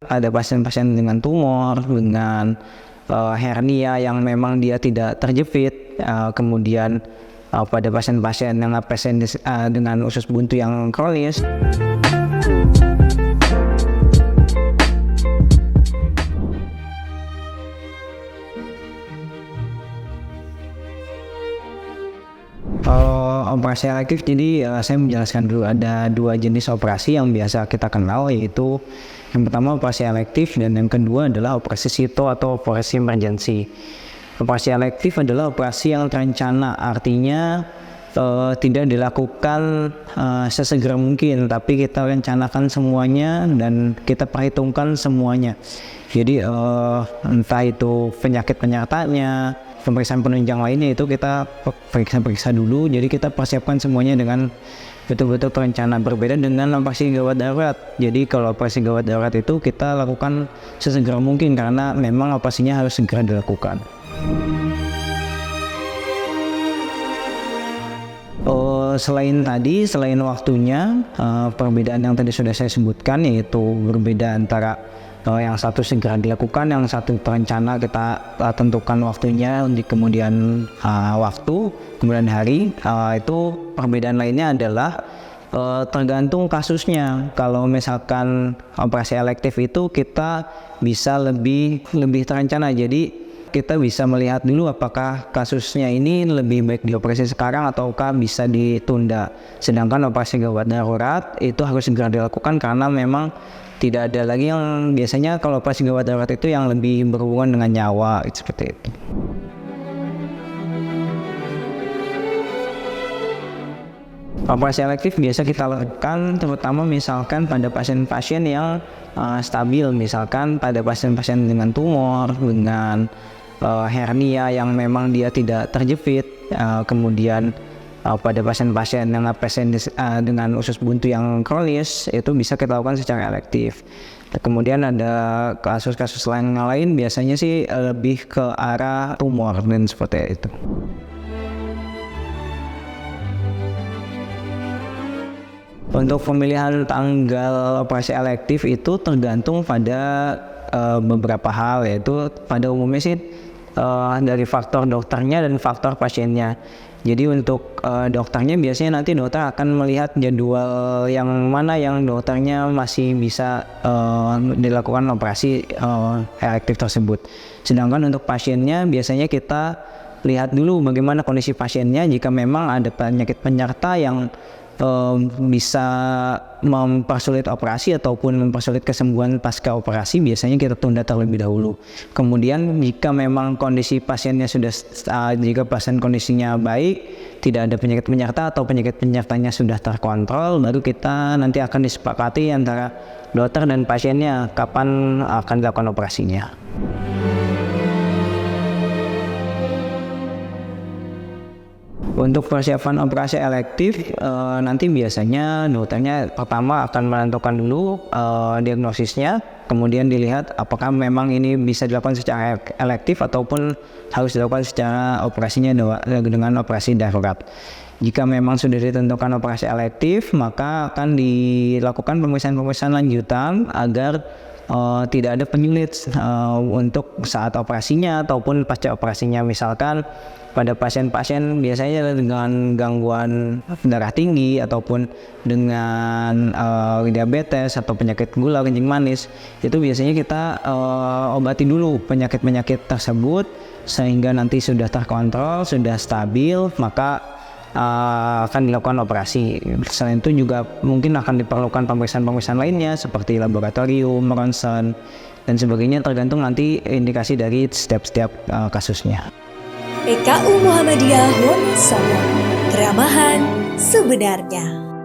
Ada pasien-pasien dengan tumor, dengan hernia yang memang dia tidak terjepit, kemudian pada pasien-pasien yang dengan usus buntu yang kronis. Kalau operasi elektif, jadi saya menjelaskan dulu ada dua jenis operasi yang biasa kita kenal, yaitu yang pertama operasi elektif dan yang kedua adalah operasi sito atau operasi emergency. Operasi elektif adalah operasi yang terencana, artinya tidak dilakukan sesegera mungkin, tapi kita rencanakan semuanya dan kita perhitungkan semuanya. Jadi entah itu penyakit penyertanya, pemeriksaan penunjang lainnya itu kita periksa dulu. Jadi kita persiapkan semuanya dengan betul-betul terencana, berbeda dengan operasi gawat darurat. Jadi kalau operasi gawat darurat itu kita lakukan sesegera mungkin karena memang operasinya harus segera dilakukan. Selain waktunya, perbedaan yang tadi sudah saya sebutkan, yaitu berbeda antara yang satu segera dilakukan, yang satu terencana kita tentukan waktunya di kemudian waktu, kemudian hari. Itu perbedaan lainnya adalah tergantung kasusnya. Kalau misalkan operasi elektif itu kita bisa lebih terencana, jadi kita bisa melihat dulu apakah kasusnya ini lebih baik dioperasi sekarang ataukah bisa ditunda. Sedangkan operasi gawat darurat itu harus segera dilakukan karena memang tidak ada lagi yang biasanya kalau operasi gawat darurat itu yang lebih berhubungan dengan nyawa, seperti itu. Operasi elektif biasa kita lakukan terutama misalkan pada pasien-pasien yang stabil, misalkan pada pasien-pasien dengan tumor, dengan hernia yang memang dia tidak terjepit, kemudian pada pasien-pasien yang dengan usus buntu yang kronis, itu bisa kita lakukan secara elektif. Kemudian ada kasus-kasus lain biasanya sih lebih ke arah tumor dan seperti itu. Untuk pemilihan tanggal operasi elektif itu tergantung pada beberapa hal, yaitu pada umumnya sih dari faktor dokternya dan faktor pasiennya. Jadi untuk dokternya biasanya nanti dokter akan melihat jadwal yang mana yang dokternya masih bisa dilakukan operasi elektif tersebut. Sedangkan untuk pasiennya biasanya kita lihat dulu bagaimana kondisi pasiennya. Jika memang ada penyakit penyerta yang bisa mempersulit operasi ataupun mempersulit kesembuhan pasca operasi, biasanya kita tunda terlebih dahulu. Kemudian jika memang kondisi pasiennya jika pasien kondisinya baik, tidak ada penyakit penyerta atau penyakit penyertanya sudah terkontrol, baru kita nanti akan disepakati antara dokter dan pasiennya kapan akan dilakukan operasinya. Untuk persiapan operasi elektif, nanti biasanya dokternya pertama akan menentukan dulu diagnosisnya, kemudian dilihat apakah memang ini bisa dilakukan secara elektif ataupun harus dilakukan secara operasinya dengan operasi darurat. Jika memang sudah ditentukan operasi elektif, maka akan dilakukan pemeriksaan lanjutan agar tidak ada penyulit untuk saat operasinya ataupun pasca operasinya. Misalkan pada pasien-pasien biasanya dengan gangguan darah tinggi ataupun dengan diabetes atau penyakit gula kencing manis, itu biasanya kita obati dulu penyakit-penyakit tersebut sehingga nanti sudah terkontrol, sudah stabil, maka akan dilakukan operasi. Selain itu juga mungkin akan diperlukan pemeriksaan lainnya seperti laboratorium, ronsen, dan sebagainya, tergantung nanti indikasi dari setiap kasusnya. PKU Muhammadiyah Wonosobo, keramahan sebenarnya.